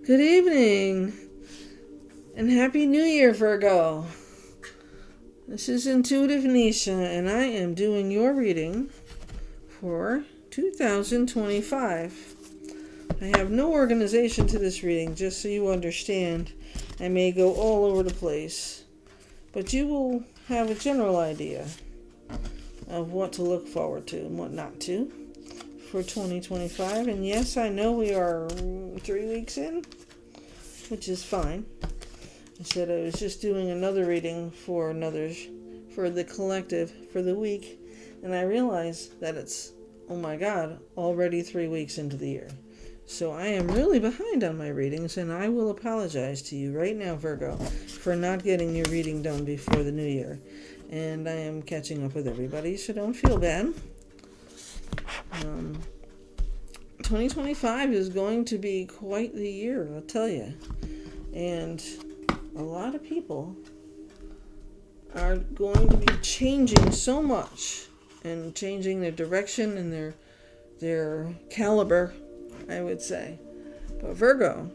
Good evening and Happy New Year, Virgo. This is Intuitive Nisha, and I am doing your reading for 2025. I have no organization to this reading, just so you understand. I may go all over the place, but you will have a general idea of what to look forward to and what not to for 2025. And yes, I know we are 3 weeks in, which is fine. I said I was just doing another reading for the collective for the week, and I realized that it's, oh my God, already 3 weeks into the year. So I am really behind on my readings, and I will apologize to you right now, Virgo, for not getting your reading done before the new year. And I am catching up with everybody, so don't feel bad. 2025 is going to be quite the year, I'll tell you. And a lot of people are going to be changing so much and changing their direction and their caliber, I would say. But Virgo,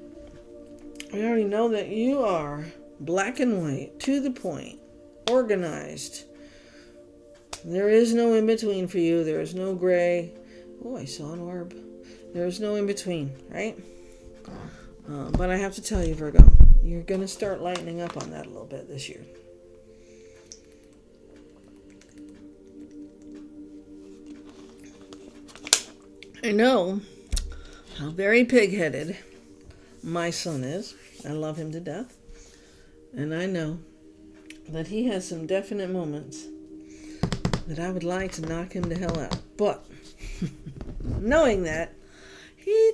we already know that you are black and white, to the point, organized. There is no in between for you. There is no gray. Oh, I saw an orb. There is no in between, right? But I have to tell you, Virgo, you're going to start lightening up on that a little bit this year. I know how very pig-headed my son is. I love him to death. And I know that he has some definite moments that I would like to knock him to hell out. But knowing that, he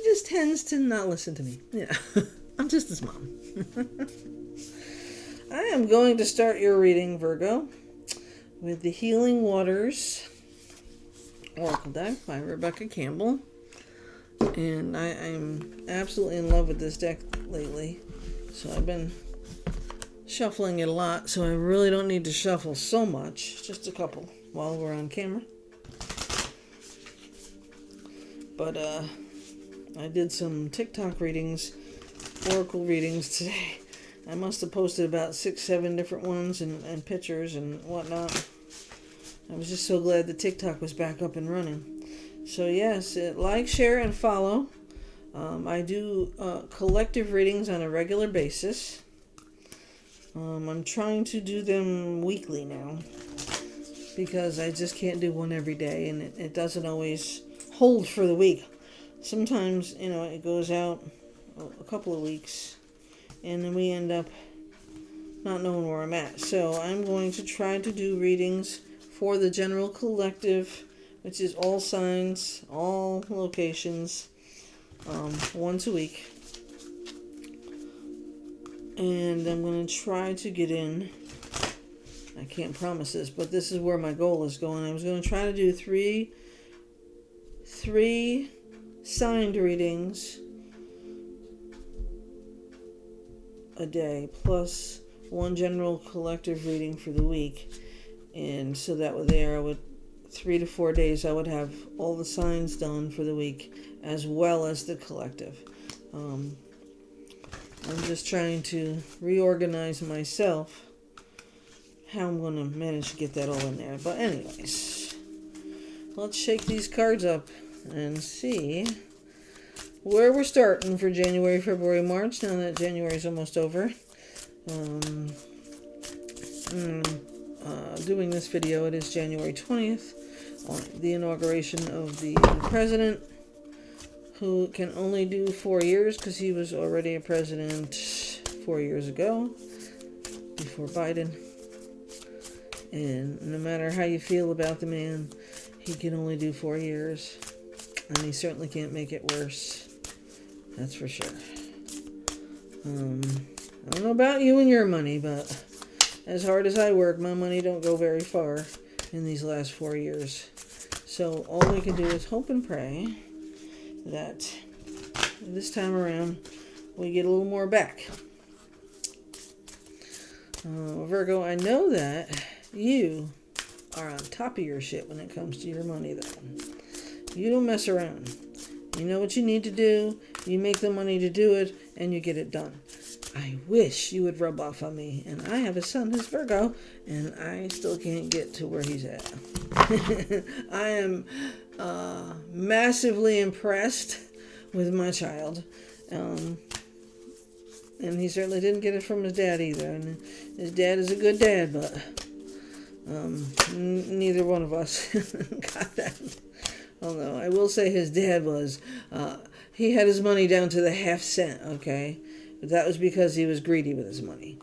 just tends to not listen to me. Yeah, I'm just his mom. I am going to start your reading, Virgo, with the Healing Waters Oracle deck by Rebecca Campbell. And I'm absolutely in love with this deck lately. So I've been shuffling it a lot, so I really don't need to shuffle so much. Just a couple while we're on camera. But I did some TikTok readings, Oracle readings today. I must have posted about 6-7 different ones and pictures and whatnot. I was just so glad the TikTok was back up and running. So yes, like, share, and follow. I do collective readings on a regular basis. I'm trying to do them weekly now because I just can't do one every day, and it doesn't always hold for the week. Sometimes, it goes out a couple of weeks, and then we end up not knowing where I'm at. So I'm going to try to do readings for the general collective, which is all signs, all locations, once a week. And I'm going to try to get in. I can't promise this, but this is where my goal is going. I was going to try to do three signed readings a day, plus one general collective reading for the week. And so that way there, I would 3 to 4 days, I would have all the signs done for the week, as well as the collective. I'm just trying to reorganize myself, how I'm going to manage to get that all in there. But anyways, let's shake these cards up and see where we're starting for January, February, March, now that January's almost over. Doing this video, it is January 20th, on the inauguration of the president, who can only do 4 years because he was already a president 4 years ago, before Biden. And no matter how you feel about the man, he can only do 4 years, and he certainly can't make it worse. That's for sure. I don't know about you and your money, but as hard as I work, my money don't go very far in these last 4 years. So all we can do is hope and pray that this time around we get a little more back. Virgo, I know that you are on top of your shit when it comes to your money, though. You don't mess around. You know what you need to do. You make the money to do it, and you get it done. I wish you would rub off on me. And I have a son who's Virgo, and I still can't get to where he's at. I am massively impressed with my child. And he certainly didn't get it from his dad either. And his dad is a good dad, but neither one of us got that. Although I will say his dad was, he had his money down to the half cent, okay? But that was because he was greedy with his money.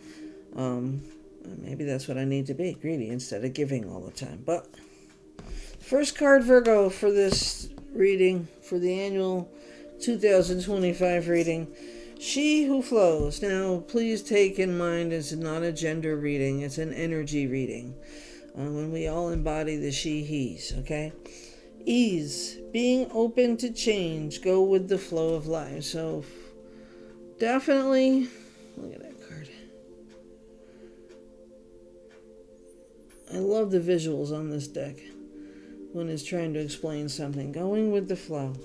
Maybe that's what I need to be, greedy instead of giving all the time. But first card, Virgo, for this reading, for the annual 2025 reading, She Who Flows. Now, please take in mind it's not a gender reading, it's an energy reading. When we all embody the she, he's, okay? Ease, being open to change, go with the flow of life. So, definitely, look at that card. I love the visuals on this deck when it's trying to explain something. Going with the flow.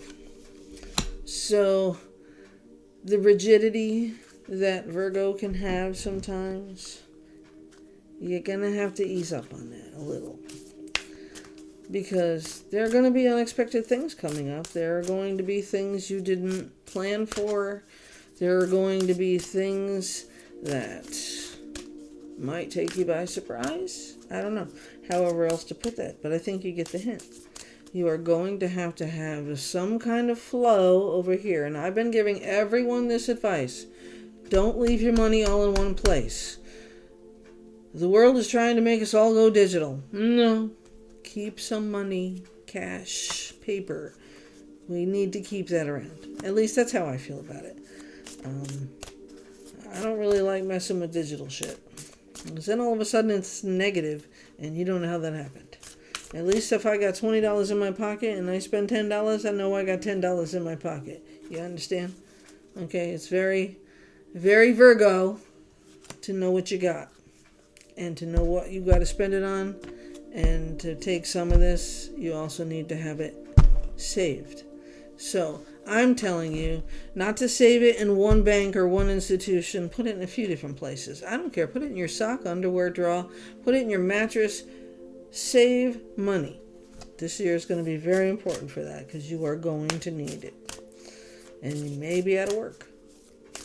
So, the rigidity that Virgo can have sometimes, you're going to have to ease up on that a little. Because there are going to be unexpected things coming up. There are going to be things you didn't plan for. There are going to be things that might take you by surprise. I don't know however else to put that, but I think you get the hint. You are going to have some kind of flow over here. And I've been giving everyone this advice. Don't leave your money all in one place. The world is trying to make us all go digital. No. Keep some money, cash, paper. We need to keep that around. At least that's how I feel about it. I don't really like messing with digital shit. Because then all of a sudden it's negative and you don't know how that happened. At least if I got $20 in my pocket and I spend $10, I know I got $10 in my pocket. You understand? Okay, it's very, very Virgo to know what you got. And to know what you got to spend it on. And to take some of this, you also need to have it saved. So, I'm telling you not to save it in one bank or one institution. Put it in a few different places. I don't care. Put it in your sock, underwear drawer. Put it in your mattress. Save money. This year is going to be very important for that because you are going to need it. And you may be out of work.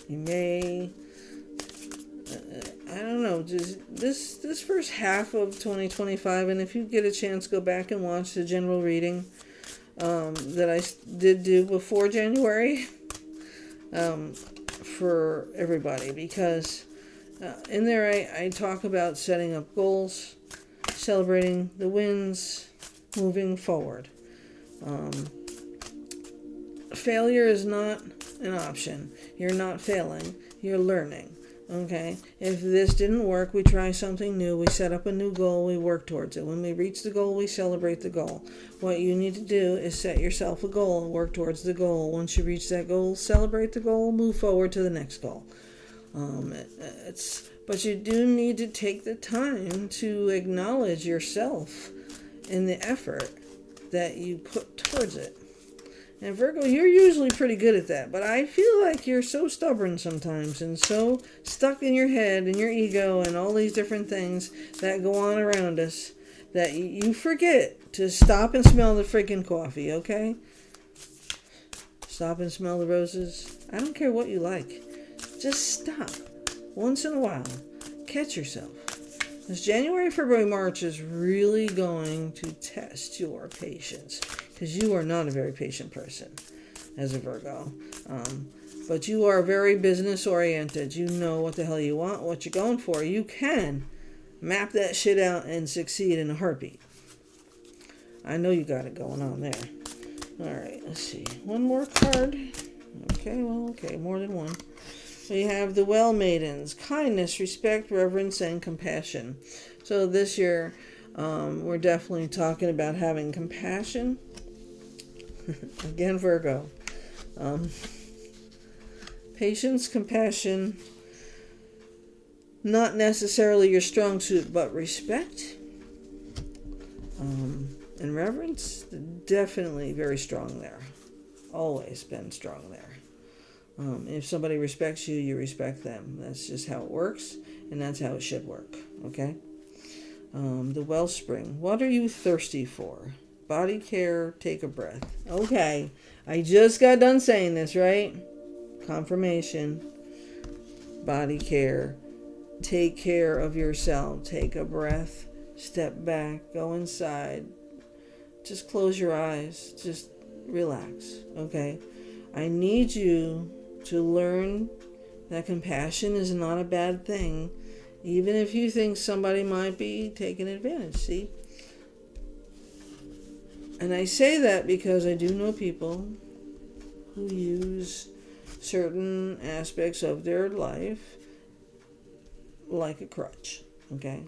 You may... I don't know, just this first half of 2025, and if you get a chance, go back and watch the general reading that I did do before January for everybody, because in there I talk about setting up goals, celebrating the wins, moving forward. Failure is not an option. You're not failing, you're learning. Okay, if this didn't work, we try something new. We set up a new goal. We work towards it. When we reach the goal, we celebrate the goal. What you need to do is set yourself a goal and work towards the goal. Once you reach that goal, celebrate the goal, move forward to the next goal. But you do need to take the time to acknowledge yourself and the effort that you put towards it. And Virgo, you're usually pretty good at that, but I feel like you're so stubborn sometimes and so stuck in your head and your ego and all these different things that go on around us that you forget to stop and smell the freaking coffee, okay? Stop and smell the roses. I don't care what you like. Just stop once in a while. Catch yourself. This January, February, March is really going to test your patience. Because you are not a very patient person as a Virgo. But you are very business oriented. You know what the hell you want, what you're going for. You can map that shit out and succeed in a heartbeat. I know you got it going on there. Alright, let's see. One more card. Okay, more than one. We have the Well Maidens. Kindness, respect, reverence, and compassion. So this year, we're definitely talking about having compassion. Again, Virgo. Patience, compassion, not necessarily your strong suit, but respect and reverence, definitely very strong there. Always been strong there. If somebody respects you, you respect them. That's just how it works, and that's how it should work. Okay? The wellspring. What are you thirsty for? Body care, take a breath. Okay, I just got done saying this, right? Confirmation. Body care. Take care of yourself. Take a breath. Step back. Go inside. Just close your eyes. Just relax. Okay? I need you to learn that compassion is not a bad thing, even if you think somebody might be taking advantage. See? And I say that because I do know people who use certain aspects of their life like a crutch. Okay?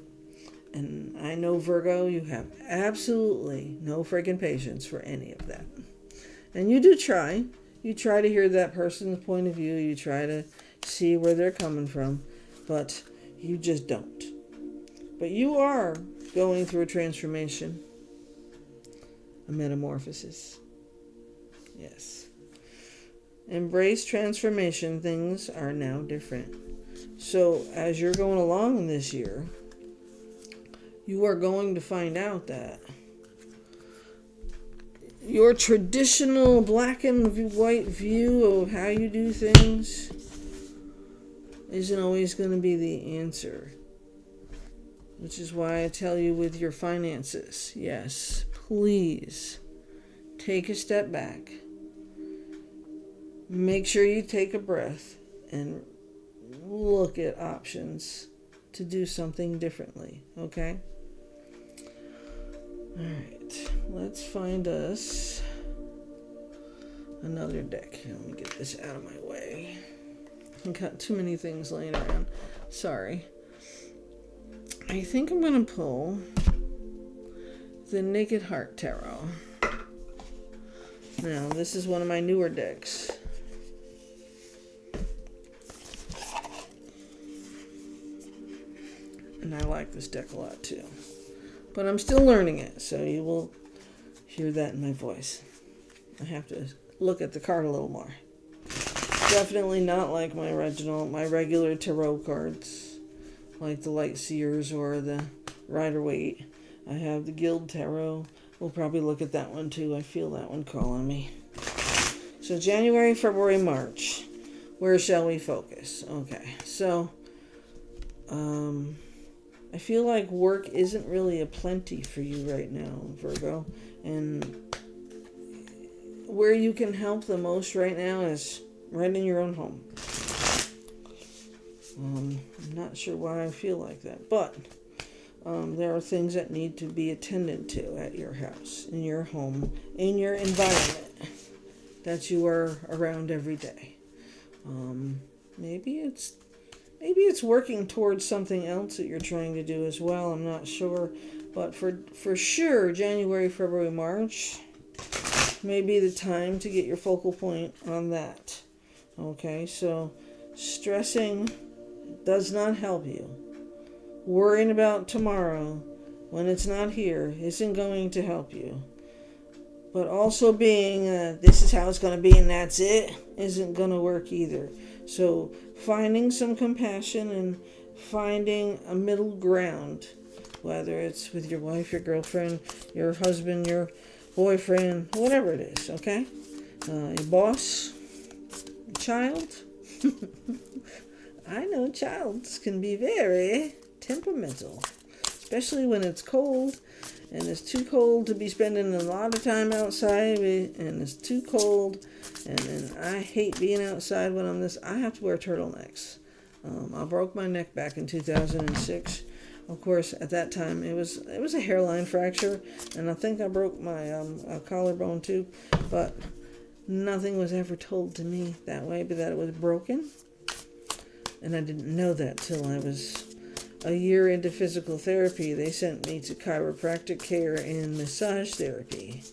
And I know, Virgo, you have absolutely no freaking patience for any of that. And you do try. You try to hear that person's point of view. You try to see where they're coming from. But you just don't. But you are going through a transformation. A metamorphosis. Yes. Embrace transformation. Things are now different. So as you're going along this year, you are going to find out that your traditional black and white view of how you do things isn't always going to be the answer. Which is why I tell you with your finances, yes, please take a step back. Make sure you take a breath and look at options to do something differently, okay? All right, let's find us another deck. Let me get this out of my way. I've got too many things laying around. Sorry. I think I'm going to pull the Naked Heart Tarot. Now, this is one of my newer decks. And I like this deck a lot too. But I'm still learning it, so you will hear that in my voice. I have to look at the card a little more. Definitely not like my regular tarot cards, like the Light Seers or the Rider-Waite. I have the Guild Tarot. We'll probably look at that one too. I feel that one calling me. So January, February, March. Where shall we focus? Okay, so I feel like work isn't really a plenty for you right now, Virgo. And where you can help the most right now is right in your own home. I'm not sure why I feel like that, but there are things that need to be attended to at your house, in your home, in your environment that you are around every day. Maybe it's working towards something else that you're trying to do as well. I'm not sure. But for sure, January, February, March may be the time to get your focal point on that. Okay, so stressing does not help you. Worrying about tomorrow when it's not here isn't going to help you. But also being, this is how it's going to be and that's it, isn't going to work either. So finding some compassion and finding a middle ground, whether it's with your wife, your girlfriend, your husband, your boyfriend, whatever it is, okay? Your boss, your child. I know childs can be very temperamental, especially when it's cold. And it's too cold to be spending a lot of time outside, and it's too cold, and I hate being outside when I'm this. I have to wear turtlenecks. I broke my neck back in 2006. Of course, at that time, it was a hairline fracture, and I think I broke my collarbone too, but nothing was ever told to me that way, but that it was broken, and I didn't know that till I was a year into physical therapy. They sent me to chiropractic care and massage therapy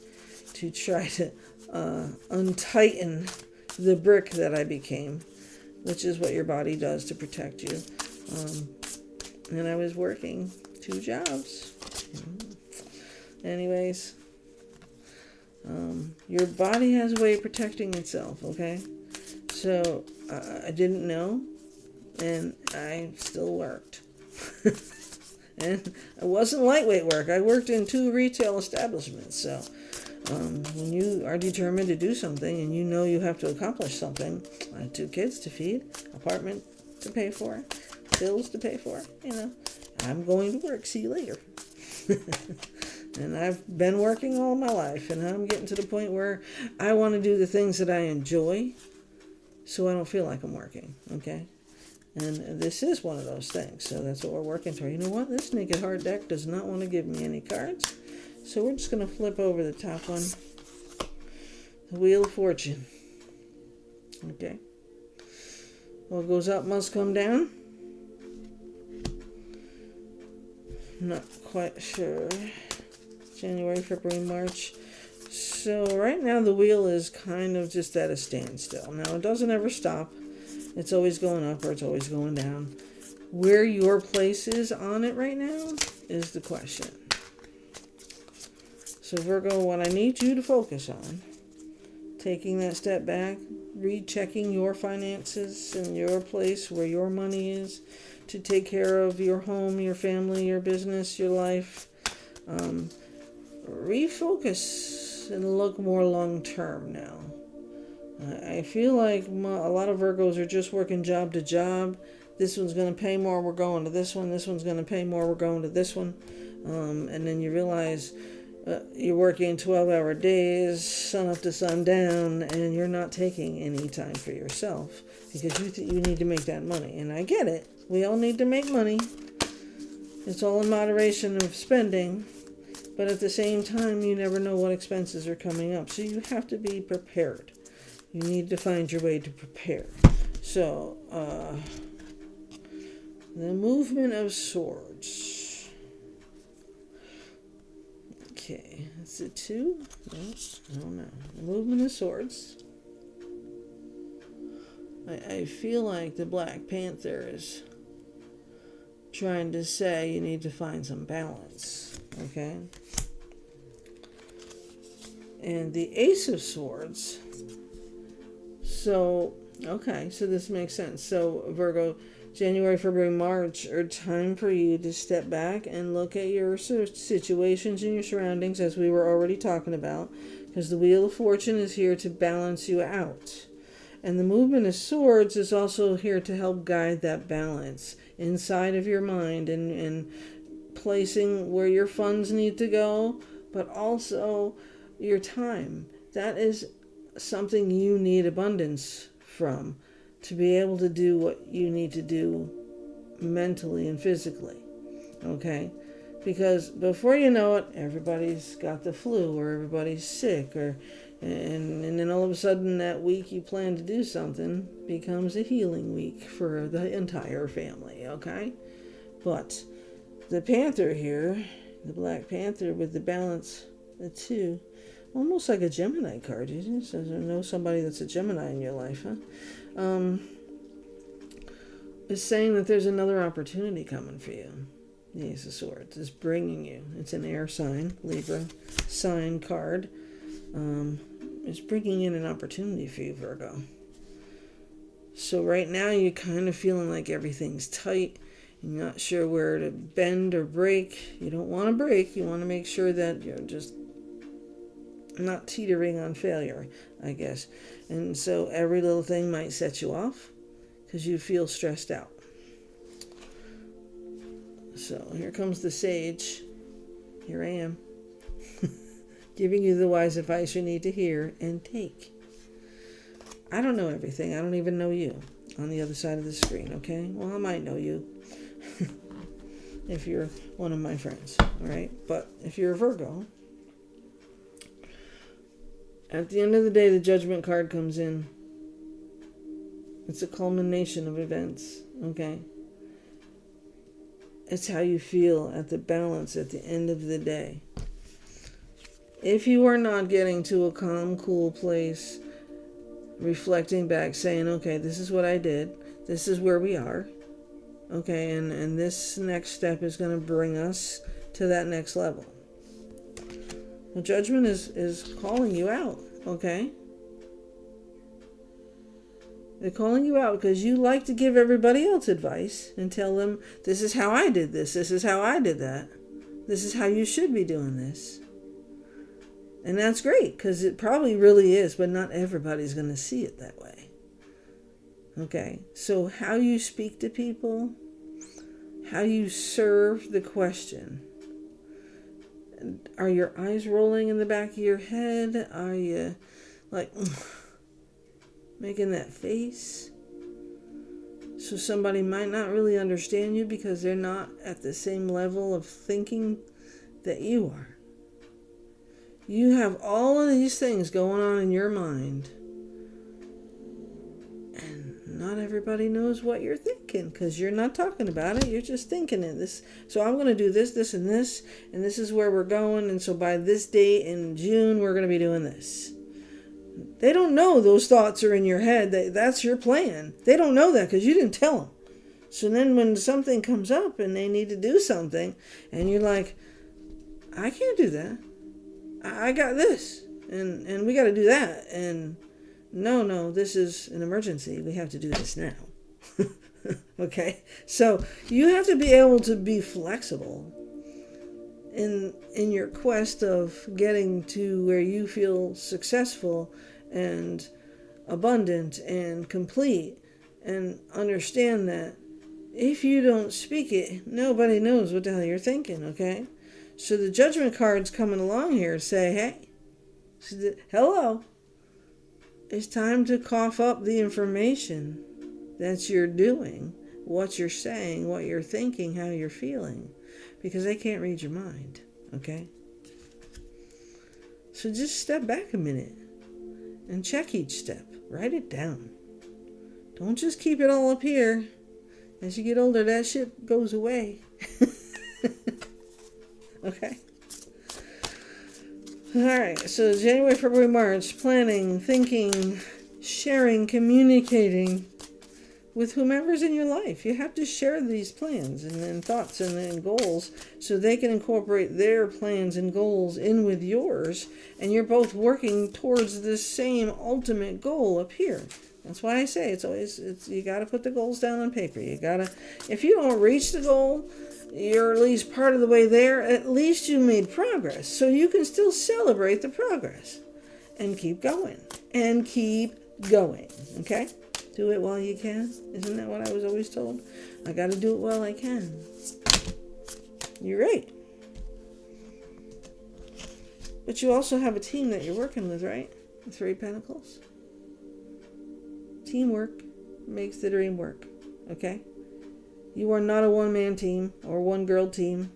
to try to untighten the brick that I became, which is what your body does to protect you. And I was working 2 jobs. Anyways, your body has a way of protecting itself, okay? So I didn't know, and I still worked. And it wasn't lightweight work. I worked in 2 retail establishments. So when you are determined to do something and you know you have to accomplish something, I had 2 kids to feed, apartment to pay for, bills to pay for, I'm going to work. See you later. And I've been working all my life, and I'm getting to the point where I want to do the things that I enjoy so I don't feel like I'm working, okay? And this is one of those things, so that's what we're working toward. You know what? This Naked Heart deck does not want to give me any cards, so we're just going to flip over the top one. The Wheel of Fortune. Okay. What goes up must come down. Not quite sure. January, February, March. So right now the wheel is kind of just at a standstill. Now it doesn't ever stop. It's always going up or it's always going down. Where your place is on it right now is the question. So Virgo, what I need you to focus on, taking that step back, rechecking your finances and your place where your money is, to take care of your home, your family, your business, your life. Refocus and look more long term now. I feel like a lot of Virgos are just working job to job. This one's going to pay more, we're going to this one. This one's going to pay more, we're going to this one. And then you realize you're working 12-hour days, sun up to sundown, and you're not taking any time for yourself because you need to make that money. And I get it. We all need to make money. It's all in moderation of spending. But at the same time, you never know what expenses are coming up. So you have to be prepared. You need to find your way to prepare. So, the Movement of Swords. Okay, is it 2? No, I don't know. The Movement of Swords. I feel like the Black Panther is trying to say you need to find some balance. Okay? And the Ace of Swords. So this makes sense. So Virgo, January, February, March are time for you to step back and look at your situations and your surroundings, as we were already talking about, because the Wheel of Fortune is here to balance you out. And the Movement of Swords is also here to help guide that balance inside of your mind and placing where your funds need to go, but also your time. That is something you need abundance from to be able to do what you need to do mentally and physically. Okay? Because before you know it, everybody's got the flu or everybody's sick and then all of a sudden that week you plan to do something becomes a healing week for the entire family, okay? But the Panther here, the Black Panther with the balance, the 2, almost like a Gemini card. You just know somebody that's a Gemini in your life, huh? Is saying that there's another opportunity coming for you. The Ace of Swords is bringing you. It's an air sign, Libra sign card. It's bringing in an opportunity for you, Virgo. So right now you're kind of feeling like everything's tight. You're not sure where to bend or break. You don't want to break. You want to make sure that you're just not teetering on failure, I guess. And so every little thing might set you off because you feel stressed out. So here comes the Sage. Here I am. Giving you the wise advice you need to hear and take. I don't know everything. I don't even know you on the other side of the screen, okay? Well, I might know you if you're one of my friends, all right? But if you're a Virgo, at the end of the day, the Judgment card comes in. It's a culmination of events, okay? It's how you feel at the balance at the end of the day. If you are not getting to a calm, cool place, reflecting back, saying, okay, this is what I did, this is where we are, okay, and this next step is going to bring us to that next level. The Judgment is calling you out, okay? They're calling you out because you like to give everybody else advice and tell them, this is how I did this. This is how I did that. This is how you should be doing this. And that's great because it probably really is, but not everybody's going to see it that way. Okay, so how you speak to people, how you serve the question. Are your eyes rolling in the back of your head? Are you like making that face? So somebody might not really understand you because they're not at the same level of thinking that you are. You have all of these things going on in your mind. And not everybody knows what you're thinking because you're not talking about it. You're just thinking it. So I'm going to do this, this, and this is where we're going. And so by this date in June, we're going to be doing this. They don't know those thoughts are in your head. That's your plan. They don't know that because you didn't tell them. So then when something comes up and they need to do something and you're like, I can't do that. I got this and we got to do that. And no, this is an emergency. We have to do this now. Okay? So you have to be able to be flexible in your quest of getting to where you feel successful and abundant and complete, and understand that if you don't speak it, nobody knows what the hell you're thinking, okay? So the judgment cards coming along here say, hey, hello, it's time to cough up the information that you're doing, what you're saying, what you're thinking, how you're feeling, because they can't read your mind, okay? So just step back a minute and check each step. Write it down. Don't just keep it all up here. As you get older, that shit goes away. Okay? All right, so January, February, March, planning, thinking, sharing, communicating with whomever's in your life. You have to share these plans and thoughts and goals so they can incorporate their plans and goals in with yours, and you're both working towards this same ultimate goal up here. That's why I say it's you got to put the goals down on paper. You got to, if you don't reach the goal, you're at least part of the way there. At least you made progress, so you can still celebrate the progress and keep going and keep going. Okay? Do it while you can. Isn't that what I was always told? I got to do it while I can. You're right. But you also have a team that you're working with, right? The Three of Pentacles. Teamwork makes the dream work. Okay? You are not a one-man team or one-girl team.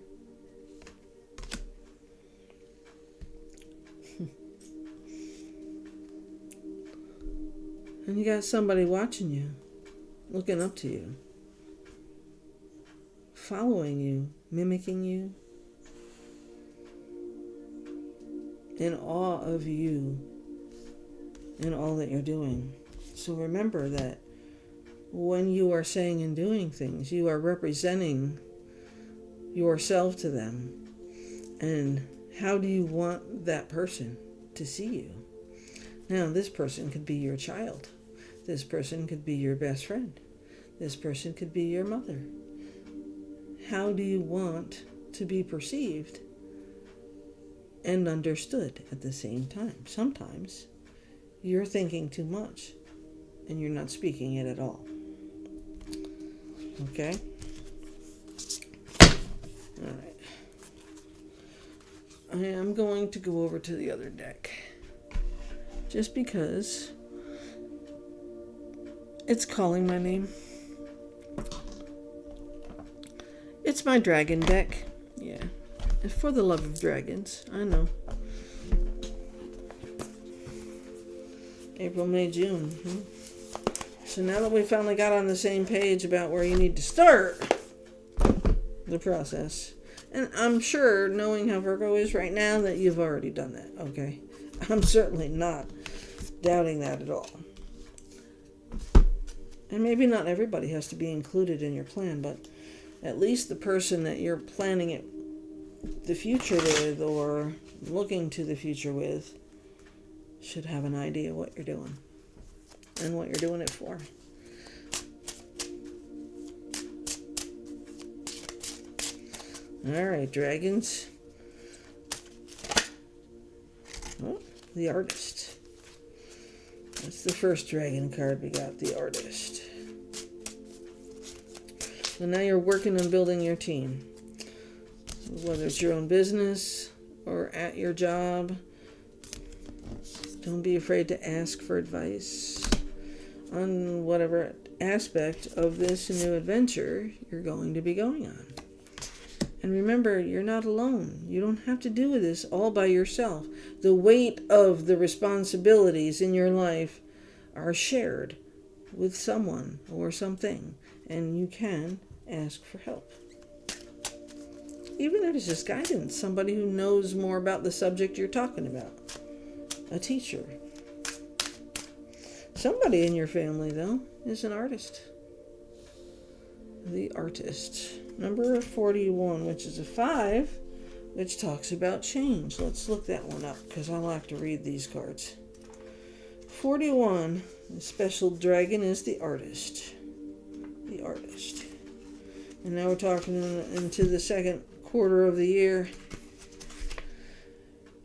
And you got somebody watching you, looking up to you, following you, mimicking you, in awe of you and all that you're doing. So remember that when you are saying and doing things, you are representing yourself to them. And how do you want that person to see you? Now, this person could be your child. This person could be your best friend. This person could be your mother. How do you want to be perceived and understood at the same time? Sometimes you're thinking too much and you're not speaking it at all. Okay? All right. I am going to go over to the other deck. Just because it's calling my name. It's my dragon deck. Yeah. It's for the love of dragons. I know. April, May, June. So now that we finally got on the same page about where you need to start the process, and I'm sure, knowing how Virgo is right now, that you've already done that, okay? I'm certainly not doubting that at all. And maybe not everybody has to be included in your plan, but at least the person that you're planning it the future with or looking to the future with should have an idea what you're doing. and what you're doing it for. All right, dragons. Oh, the artist. That's the first dragon card we got, the artist. So now you're working on building your team. Whether it's your own business or at your job, don't be afraid to ask for advice on whatever aspect of this new adventure you're going to be going on. And remember, you're not alone. You don't have to do this all by yourself. The weight of the responsibilities in your life are shared with someone or something, and you can ask for help. Even if it's just guidance, somebody who knows more about the subject you're talking about. A teacher. Somebody in your family, though, is an artist. The artist. Number 41, which is a 5, which talks about change. Let's look that one up, because I like to read these cards. 41, the special dragon is the artist. The artist. And now we're talking into the second quarter of the year.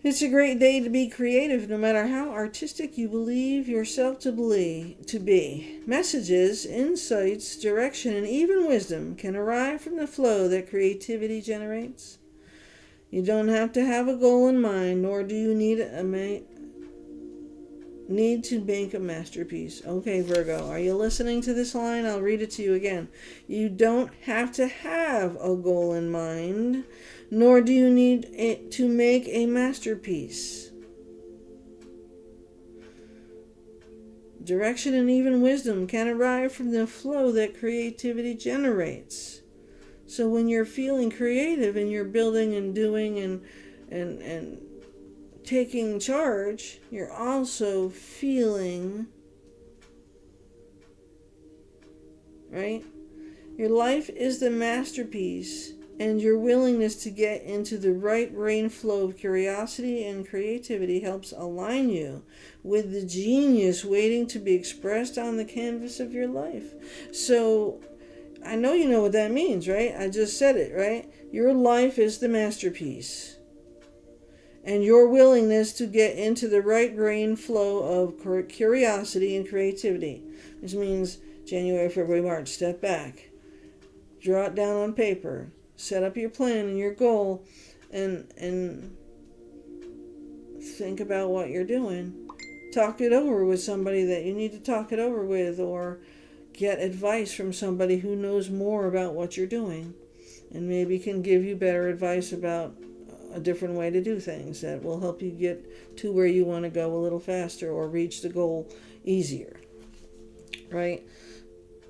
It's a great day to be creative, no matter how artistic you believe yourself to be. Messages, insights, direction, and even wisdom can arrive from the flow that creativity generates. You don't have to have a goal in mind, nor do you need to make a masterpiece. Okay, Virgo, are you listening to this line? I'll read it to you again. You don't have to have a goal in mind, nor do you need to make a masterpiece. Direction and even wisdom can arrive from the flow that creativity generates. So when you're feeling creative and you're building and doing and taking charge, you're also feeling, right? Your life is the masterpiece, and your willingness to get into the right brain flow of curiosity and creativity helps align you with the genius waiting to be expressed on the canvas of your life. So I know you know what that means, right? I just said it, right? Your life is the masterpiece. And your willingness to get into the right brain flow of curiosity and creativity, which means January, February, March, step back, draw it down on paper, set up your plan and your goal, and think about what you're doing. Talk it over with somebody that you need to talk it over with, or get advice from somebody who knows more about what you're doing and maybe can give you better advice about a different way to do things that will help you get to where you want to go a little faster or reach the goal easier, right?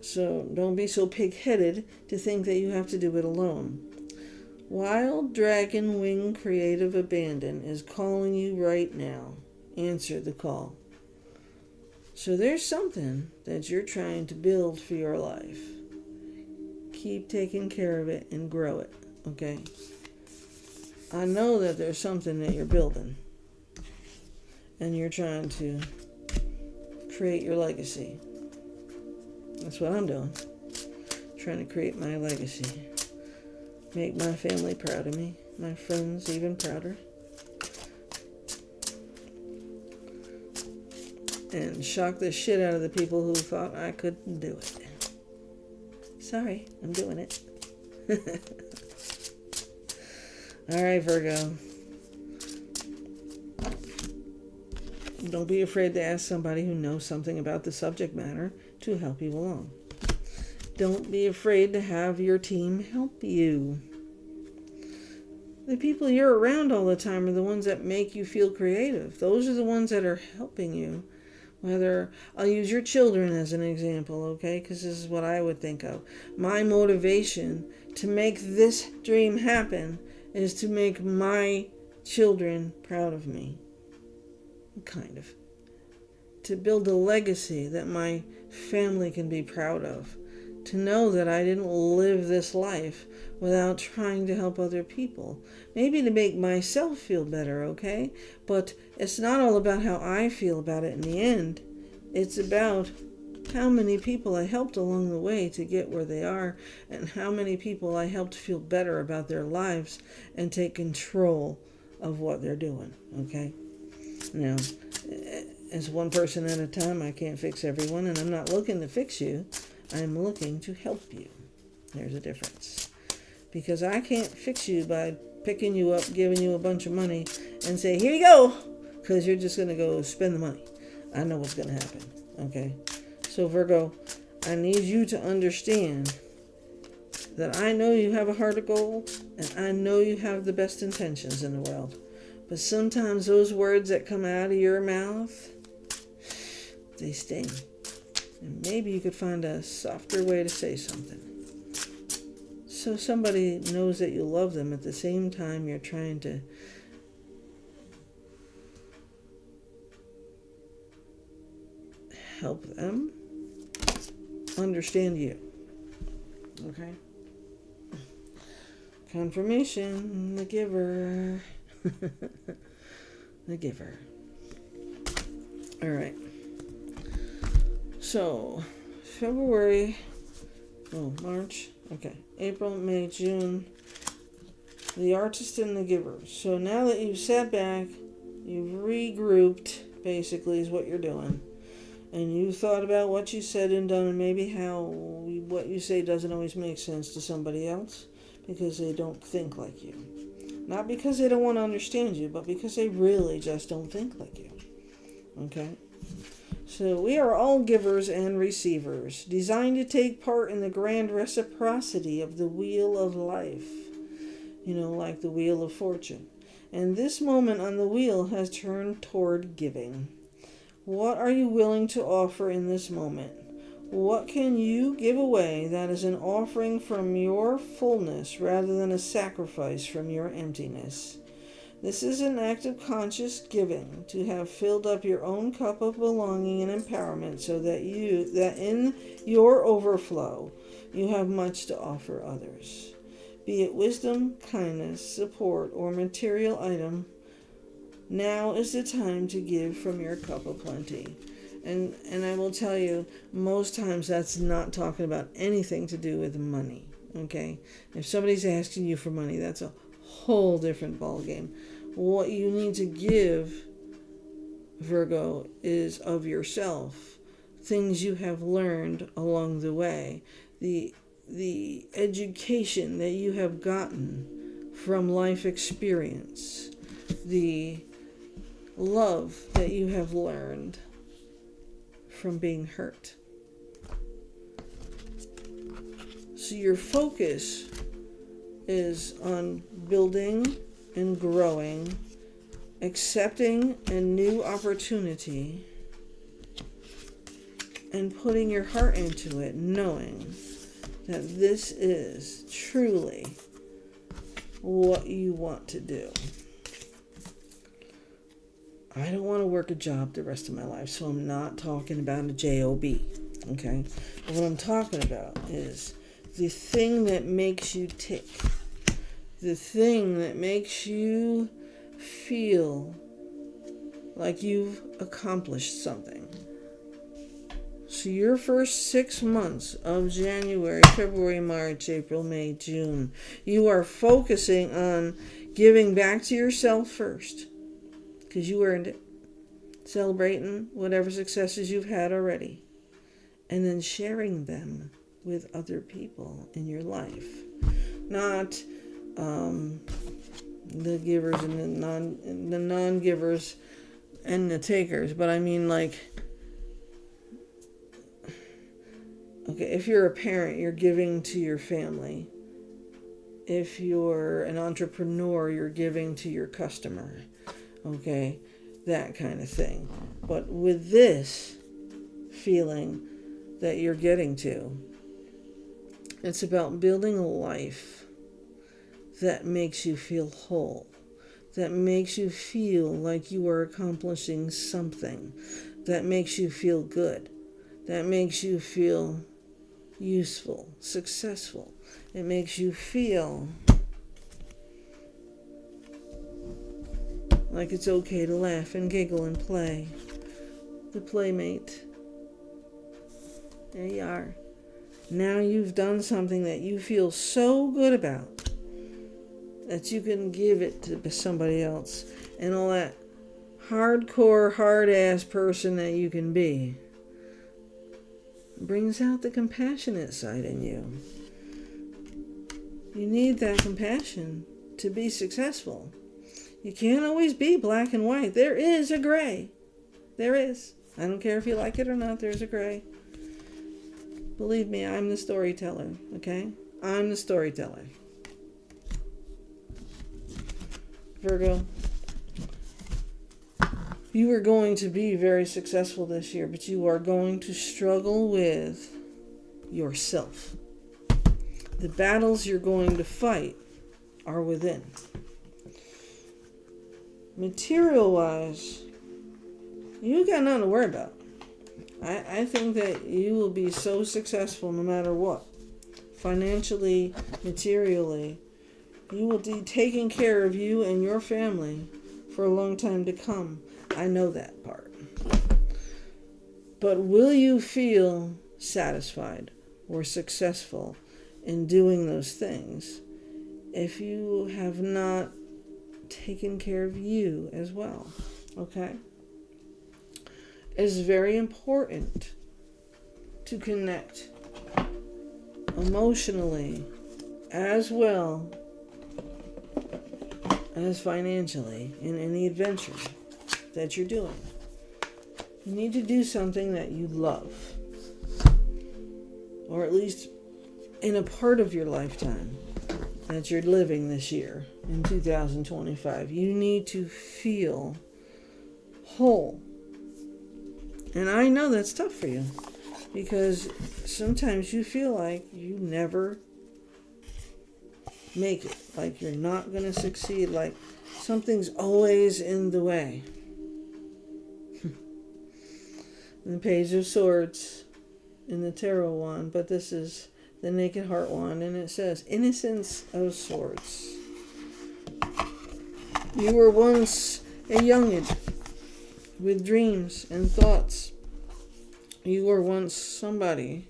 So don't be so pig-headed to think that you have to do it alone. Wild Dragon Wing Creative Abandon is calling you right now. Answer the call. So there's something that you're trying to build for your life. Keep taking care of it and grow it, okay? I know that there's something that you're building, and you're trying to create your legacy. That's what I'm doing. Trying to create my legacy. Make my family proud of me. My friends even prouder. And shock the shit out of the people who thought I couldn't do it. Sorry, I'm doing it. All right, Virgo. Don't be afraid to ask somebody who knows something about the subject matter to help you along. Don't be afraid to have your team help you. The people you're around all the time are the ones that make you feel creative. Those are the ones that are helping you. Whether, I'll use your children as an example, okay? Because this is what I would think of. My motivation to make this dream happen is to make my children proud of me. Kind of. To build a legacy that my family can be proud of. To know that I didn't live this life without trying to help other people. Maybe to make myself feel better, okay? But it's not all about how I feel about it in the end. It's about how many people I helped along the way to get where they are, and how many people I helped feel better about their lives and take control of what they're doing. Okay? Now, as one person at a time, I can't fix everyone, and I'm not looking to fix you. I'm looking to help you. There's a difference. Because I can't fix you by picking you up, giving you a bunch of money, and say, here you go, because you're just going to go spend the money. I know what's going to happen. Okay? So, Virgo, I need you to understand that I know you have a heart of gold, and I know you have the best intentions in the world. But sometimes those words that come out of your mouth, they sting. And maybe you could find a softer way to say something, so somebody knows that you love them at the same time you're trying to help them understand you. Okay? Confirmation, the giver. The giver. All right. So, March. Okay. April, May, June. The artist and the giver. So now that you've sat back, you've regrouped, basically, is what you're doing. And you thought about what you said and done, and maybe how what you say doesn't always make sense to somebody else because they don't think like you. Not because they don't want to understand you, but because they really just don't think like you. Okay? So we are all givers and receivers, designed to take part in the grand reciprocity of the wheel of life. You know, like the wheel of fortune. And this moment on the wheel has turned toward giving. What are you willing to offer in this moment? What can you give away that is an offering from your fullness rather than a sacrifice from your emptiness? This is an act of conscious giving, to have filled up your own cup of belonging and empowerment so that in your overflow you have much to offer others. Be it wisdom, kindness, support, or material item, now is the time to give from your cup of plenty. And I will tell you, most times that's not talking about anything to do with money, okay? If somebody's asking you for money, that's a whole different ballgame. What you need to give, Virgo, is of yourself, things you have learned along the way, the education that you have gotten from life experience, the love that you have learned from being hurt. So your focus is on building and growing, accepting a new opportunity, and putting your heart into it, knowing that this is truly what you want to do. I don't want to work a job the rest of my life, so I'm not talking about a job, okay? But what I'm talking about is the thing that makes you tick, the thing that makes you feel like you've accomplished something. So your first 6 months of January, February, March, April, May, June, you are focusing on giving back to yourself first, because you earned it. Celebrating whatever successes you've had already. And then sharing them with other people in your life. Not the givers and the non-givers and the takers. But I mean, like, okay, if you're a parent, you're giving to your family. If you're an entrepreneur, you're giving to your customer. Okay, that kind of thing. But with this feeling that you're getting to, it's about building a life that makes you feel whole, that makes you feel like you are accomplishing something, that makes you feel good, that makes you feel useful, successful. It makes you feel like it's okay to laugh and giggle and play. The playmate, There you are. Now you've done something that you feel so good about that you can give it to somebody else. And all that hardcore, hard-ass person that you can be brings out the compassionate side in you. You need that compassion to be successful. You can't always be black and white. There is a gray. There is. I don't care if you like it or not, there's a gray. Believe me, I'm the storyteller, okay? I'm the storyteller. Virgo, you are going to be very successful this year, but you are going to struggle with yourself. The battles you're going to fight are within. Material-wise, you got nothing to worry about. I think that you will be so successful no matter what. Financially, materially, you will be taking care of you and your family for a long time to come. I know that part. But will you feel satisfied or successful in doing those things if you have not taken care of you as well? Okay? It's very important to connect emotionally as well as financially in any adventure that you're doing. You need to do something that you love, or at least in a part of your lifetime that you're living this year in 2025. You need to feel whole. And I know that's tough for you because sometimes you feel like you never make it, like you're not going to succeed, like something's always in the way. The Page of Swords in the Tarot wand, but this is the Naked Heart wand, and it says, Innocence of Swords. You were once a youngin' with dreams and thoughts. You were once somebody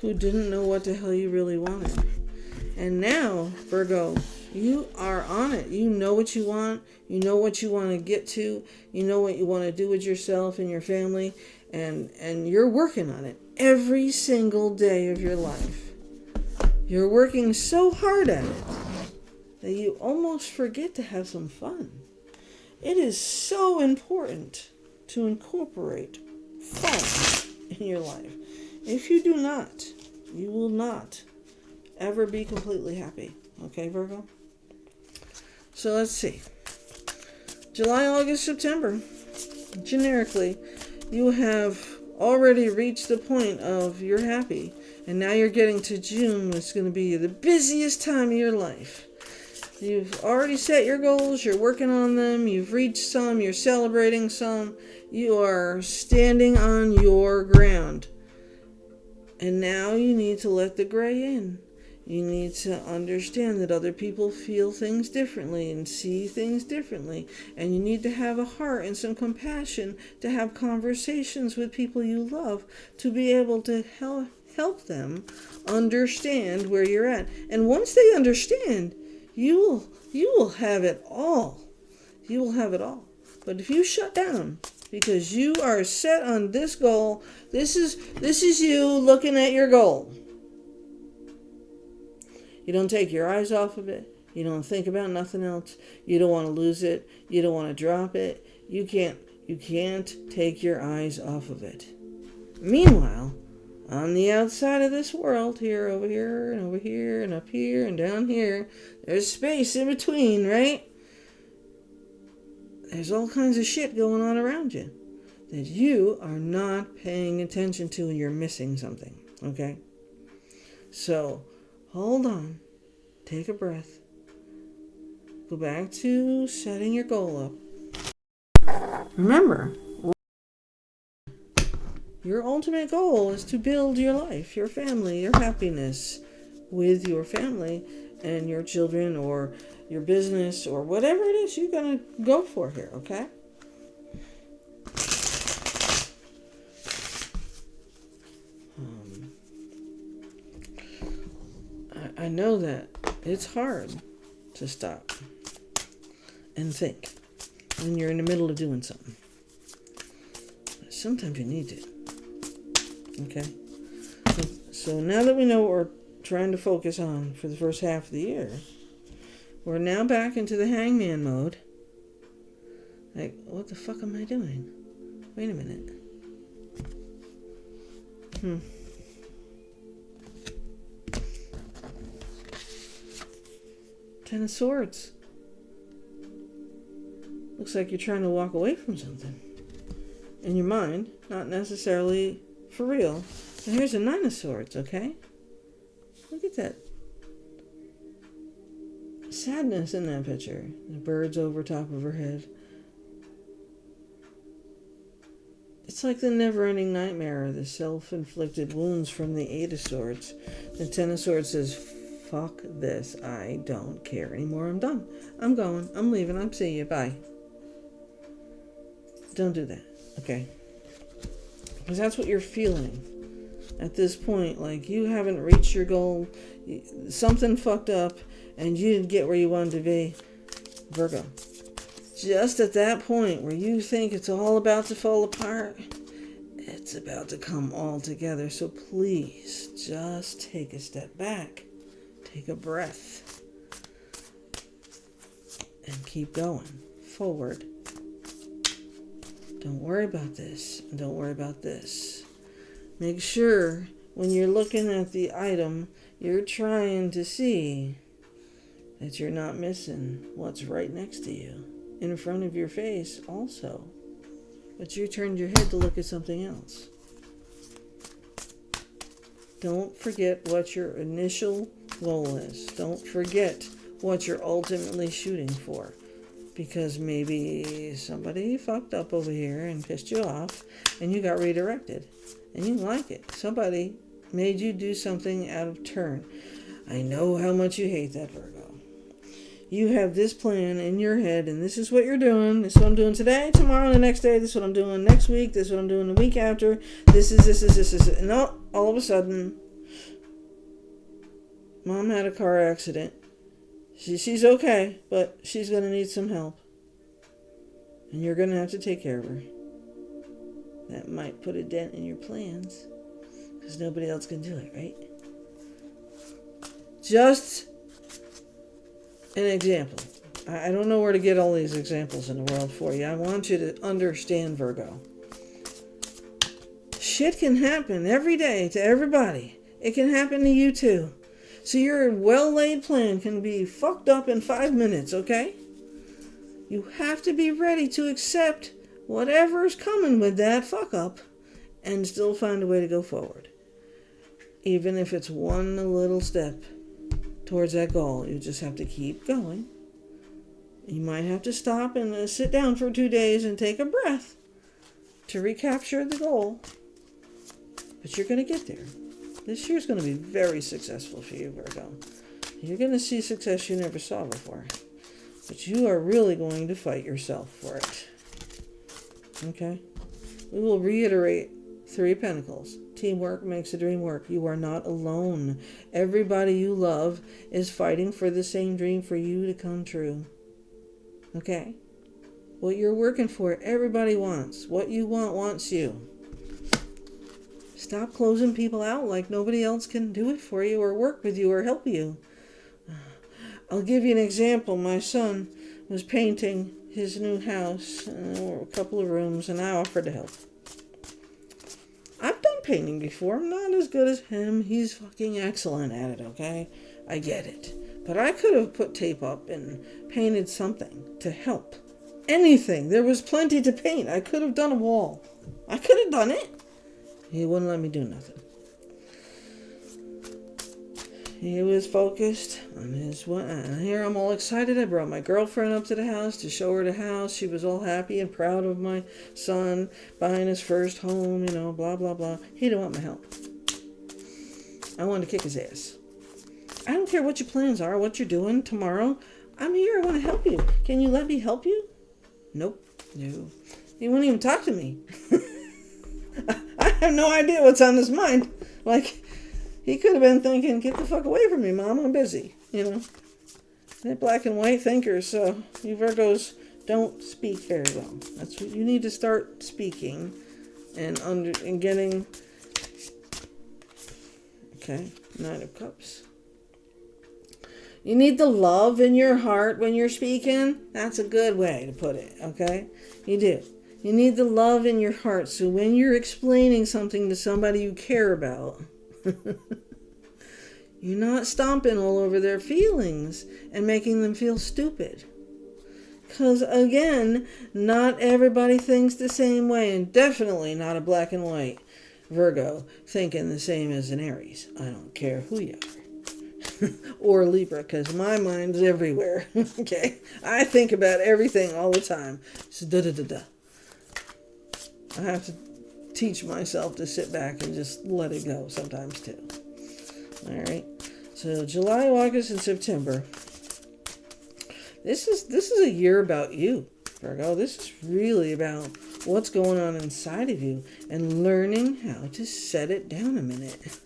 who didn't know what the hell you really wanted. And now, Virgo, you are on it. You know what you want. You know what you want to get to. You know what you want to do with yourself and your family. And you're working on it every single day of your life. You're working so hard at it that you almost forget to have some fun. It is so important to incorporate fun in your life. If you do not, you will not ever be completely happy. Okay, Virgo? So let's see. July, August, September. Generically, you have already reached the point of you're happy. And now you're getting to June, which is going to be the busiest time of your life. You've already set your goals, you're working on them, you've reached some, you're celebrating some. You are standing on your ground. And now you need to let the gray in. You need to understand that other people feel things differently and see things differently. And you need to have a heart and some compassion to have conversations with people you love to be able to help them understand where you're at. And once they understand, you will have it all. You will have it all. But if you shut down because you are set on this goal, this is you looking at your goal. You don't take your eyes off of it. You don't think about nothing else. You don't want to lose it. You don't want to drop it. You can't take your eyes off of it. Meanwhile, on the outside of this world, here, over here, and over here, and up here, and down here, there's space in between, right? There's all kinds of shit going on around you that you are not paying attention to, and you're missing something, okay? So, hold on. Take a breath. Go back to setting your goal up. Remember, your ultimate goal is to build your life, your family, your happiness with your family and your children or your business or whatever it is you're going to go for here, okay? I know that it's hard to stop and think when you're in the middle of doing something. Sometimes you need to. Okay? So now that we know what we're trying to focus on for the first half of the year, we're now back into the hangman mode. Like, what the fuck am I doing? Wait a minute. Ten of Swords. Looks like you're trying to walk away from something. In your mind, not necessarily for real. And here's a Nine of Swords, okay? Look at that sadness in that picture. The birds over top of her head. It's like the never-ending nightmare, the self-inflicted wounds from the Eight of Swords. The Ten of Swords says, fuck this. I don't care anymore. I'm done. I'm going. I'm leaving. I'm seeing you. Bye. Don't do that. Okay? Because that's what you're feeling at this point. Like, you haven't reached your goal. Something fucked up, and you didn't get where you wanted to be. Virgo. Just at that point where you think it's all about to fall apart, it's about to come all together. So please, just take a step back. Take a breath. And keep going forward. Don't worry about this. And don't worry about this. Make sure when you're looking at the item, you're trying to see that you're not missing what's right next to you. In front of your face also. But you turned your head to look at something else. Don't forget what your initial goal is. Don't forget what you're ultimately shooting for. Because maybe somebody fucked up over here and pissed you off and you got redirected. And you like it. Somebody made you do something out of turn. I know how much you hate that, Virgo. You have this plan in your head, and this is what you're doing. This is what I'm doing today, tomorrow, the next day. This is what I'm doing next week. This is what I'm doing the week after. This is. And all of a sudden, Mom had a car accident. She's okay, but she's going to need some help. And you're going to have to take care of her. That might put a dent in your plans, because nobody else can do it, right? Just an example. I don't know where to get all these examples in the world for you. I want you to understand, Virgo. Shit can happen every day to everybody. It can happen to you too. So your well-laid plan can be fucked up in 5 minutes, okay? You have to be ready to accept whatever's coming with that fuck up and still find a way to go forward. Even if it's one little step towards that goal, you just have to keep going. You might have to stop and sit down for 2 days and take a breath to recapture the goal. But you're going to get there. This year's going to be very successful for you, Virgo. You're going to see success you never saw before. But you are really going to fight yourself for it. Okay? We will reiterate 3 Pentacles. Teamwork makes the dream work. You are not alone. Everybody you love is fighting for the same dream for you to come true. Okay? What you're working for, everybody wants. What you want wants you. Stop closing people out like nobody else can do it for you or work with you or help you. I'll give you an example. My son was painting his new house, a couple of rooms, and I offered to help. I've done painting before. I'm not as good as him. He's fucking excellent at it, okay? I get it. But I could have put tape up and painted something to help. Anything. There was plenty to paint. I could have done a wall. I could have done it. He wouldn't let me do nothing. He was focused on his one. And here I'm all excited. I brought my girlfriend up to the house to show her the house. She was all happy and proud of my son buying his first home, blah, blah, blah. He didn't want my help. I wanted to kick his ass. I don't care what your plans are, what you're doing tomorrow. I'm here. I want to help you. Can you let me help you? Nope. No. He wouldn't even talk to me. I have no idea what's on his mind. Like, He could have been thinking, get the fuck away from me, Mom, I'm busy, you know. They're black and white thinkers, so you Virgos don't speak very well. That's what you need to start speaking and getting. Okay, Nine of Cups. You need the love in your heart when you're speaking. That's a good way to put it, okay? You do. You need the love in your heart. So when you're explaining something to somebody you care about, you're not stomping all over their feelings and making them feel stupid. Because, again, not everybody thinks the same way, and definitely not a black and white Virgo thinking the same as an Aries. I don't care who you are. Or Libra, because my mind's everywhere. Okay? I think about everything all the time. So, da-da-da-da. I have to teach myself to sit back and just let it go sometimes, too. All right? So, July, August, and September. This is a year about you, Virgo. This is really about what's going on inside of you and learning how to set it down a minute.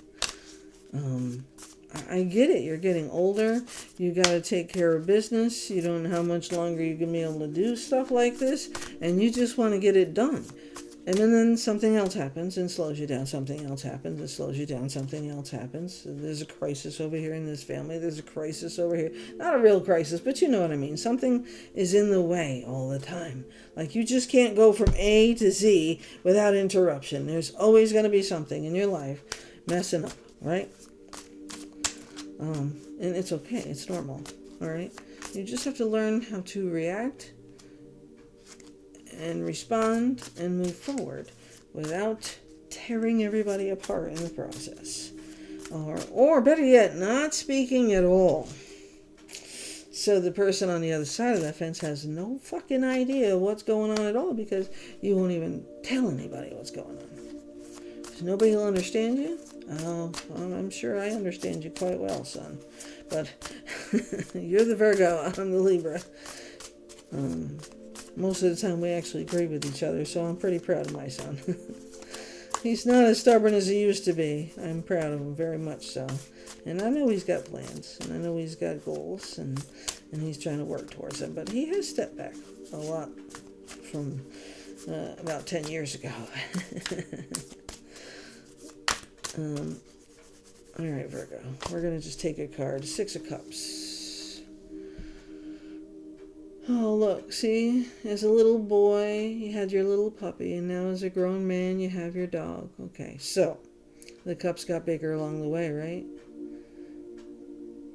I get it. You're getting older. You got to take care of business. You don't know how much longer you're going to be able to do stuff like this. And you just want to get it done. And then something else happens and slows you down. Something else happens and slows you down. Something else happens. There's a crisis over here in this family. There's a crisis over here. Not a real crisis, but you know what I mean. Something is in the way all the time. Like you just can't go from A to Z without interruption. There's always going to be something in your life messing up, right? And it's okay. It's normal. All right. You just have to learn how to react and respond and move forward without tearing everybody apart in the process. Or better yet, not speaking at all. So the person on the other side of that fence has no fucking idea what's going on at all because you won't even tell anybody what's going on. So nobody will understand you? Oh, I'm sure I understand you quite well, son. But you're the Virgo, I'm the Libra. Most of the time we actually agree with each other, so I'm pretty proud of my son. He's not as stubborn as he used to be. I'm proud of him very much so. And I know he's got plans, and I know he's got goals, and he's trying to work towards them. But he has stepped back a lot from about 10 years ago. All right, Virgo. We're going to just take a card. Six of Cups. Oh, look. See? As a little boy, you had your little puppy. And now as a grown man, you have your dog. Okay, so the cups got bigger along the way, right?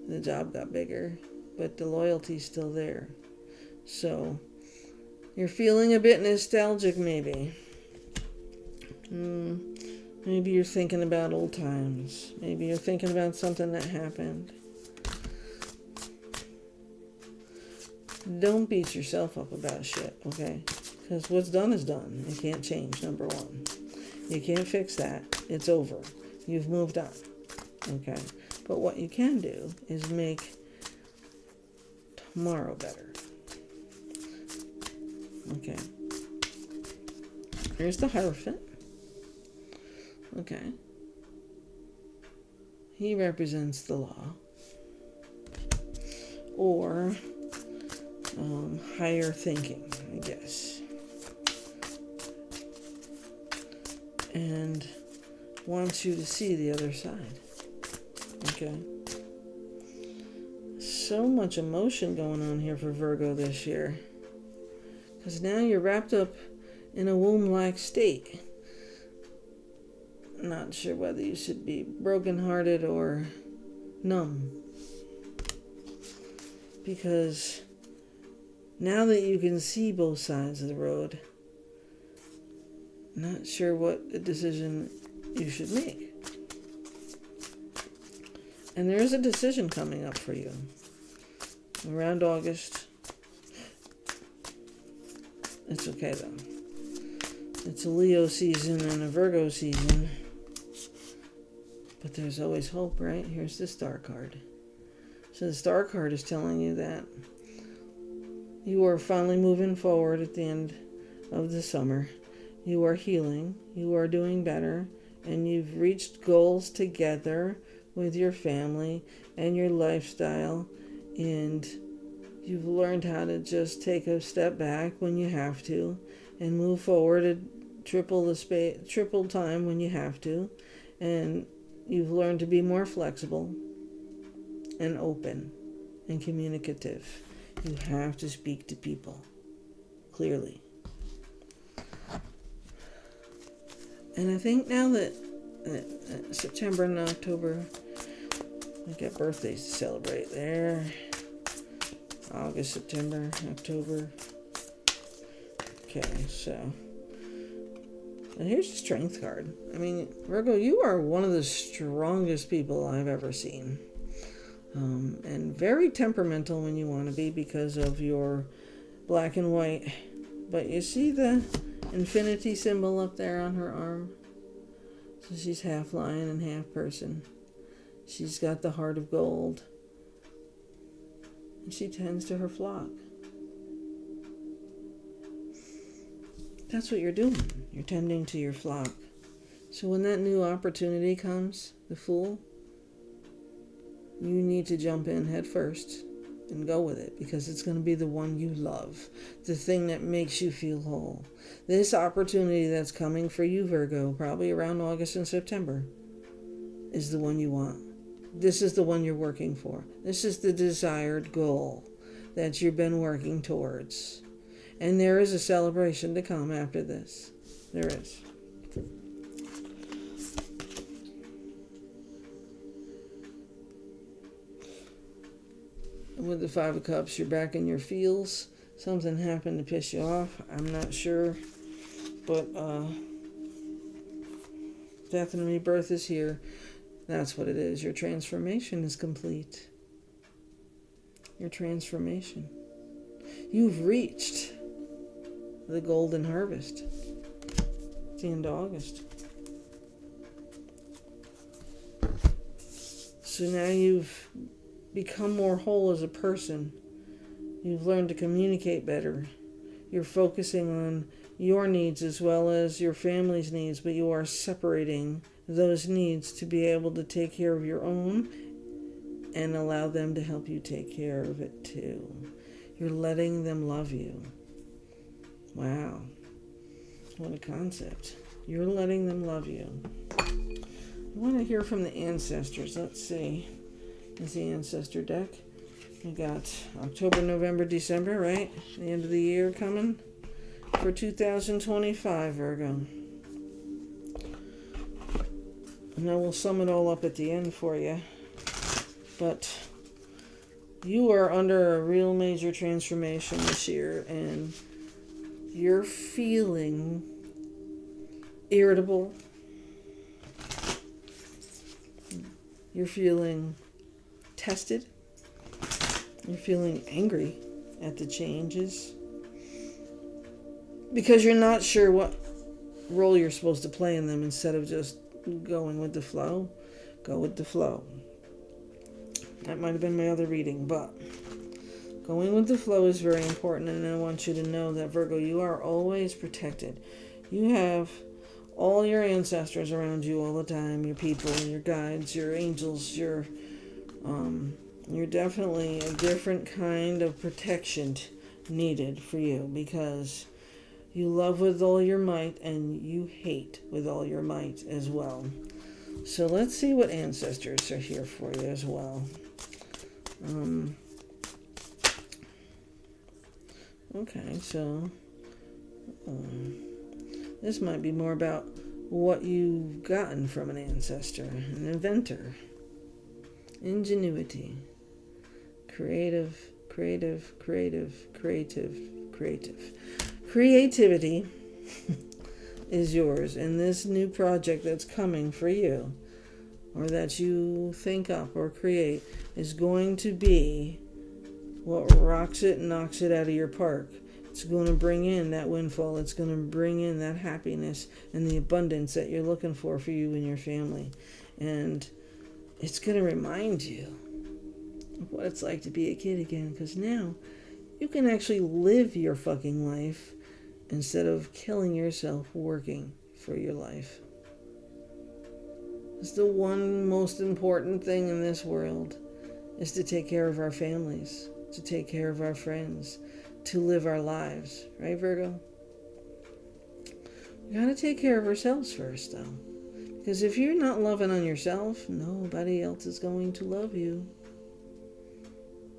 The job got bigger. But the loyalty's still there. So you're feeling a bit nostalgic, maybe. Maybe you're thinking about old times. Maybe you're thinking about something that happened. Don't beat yourself up about shit, okay? Because what's done is done. You can't change, number one. You can't fix that. It's over. You've moved on, okay? But what you can do is make tomorrow better. Okay. Here's the Hierophant. Okay. He represents the law. Or higher thinking, I guess. And wants you to see the other side. Okay. So much emotion going on here for Virgo this year. Because now you're wrapped up in a womb-like state. Not sure whether you should be brokenhearted or numb. Because now that you can see both sides of the road, not sure what decision you should make. And there is a decision coming up for you around August. It's okay though. It's a Leo season and a Virgo season. But there's always hope, right? Here's the Star card. So the Star card is telling you that you are finally moving forward at the end of the summer. You are healing. You are doing better. and you've reached goals together with your family and your lifestyle, and you've learned how to just take a step back when you have to and move forward at triple time when you have to, and you've learned to be more flexible and open and communicative. You have to speak to people clearly. And I think now that September and October, I got birthdays to celebrate there. August, September, October. Okay, so. And here's the strength card. I mean, Virgo, you are one of the strongest people I've ever seen. And very temperamental when you want to be because of your black and white. But you see the infinity symbol up there on her arm? So she's half lion and half person. She's got the heart of gold. And she tends to her flock. That's what you're doing. You're tending to your flock. So when that new opportunity comes, the Fool, you need to jump in head first and go with it, because it's going to be the one you love, the thing that makes you feel whole. This opportunity that's coming for you, Virgo, probably around August and September, is the one you want. This is the one you're working for. This is the desired goal that you've been working towards. And there is a celebration to come after this. There is. With the Five of Cups, you're back in your feels. Something happened to piss you off. I'm not sure. But death and rebirth is here. That's what it is. Your transformation is complete. Your transformation. You've reached the golden harvest. It's the end of August. So now you've become more whole as a person. You've learned to communicate better. You're focusing on your needs as well as your family's needs, but you are separating those needs to be able to take care of your own and allow them to help you take care of it too. You're letting them love you. Wow. What a concept. You're letting them love you. I want to hear from the ancestors. Let's see. Is the ancestor deck. We got October, November, December, right? The end of the year coming for 2025, Virgo. And I will sum it all up at the end for you. But you are under a real major transformation this year, and you're feeling irritable. You're feeling tested. You're feeling angry at the changes because you're not sure what role you're supposed to play in them. Instead of just going with the flow, go with the flow. That might have been my other reading, but going with the flow is very important, and I want you to know that, Virgo, you are always protected. You have all your ancestors around you all the time, your people, your guides, your angels, you're definitely a different kind of protection needed for you, because you love with all your might and you hate with all your might as well. So let's see what ancestors are here for you as well. Okay, so this might be more about what you've gotten from an ancestor. An inventor. Ingenuity. Creative. Creativity is yours in this new project that's coming for you, or that you think up or create, is going to be what rocks it and knocks it out of your park. It's going to bring in that windfall. It's going to bring in that happiness and the abundance that you're looking for you and your family. And it's going to remind you of what it's like to be a kid again, because now you can actually live your fucking life instead of killing yourself working for your life. It's the one most important thing in this world is to take care of our families, to take care of our friends, to live our lives. Right, Virgo? We gotta take care of ourselves first, though. Because if you're not loving on yourself, nobody else is going to love you.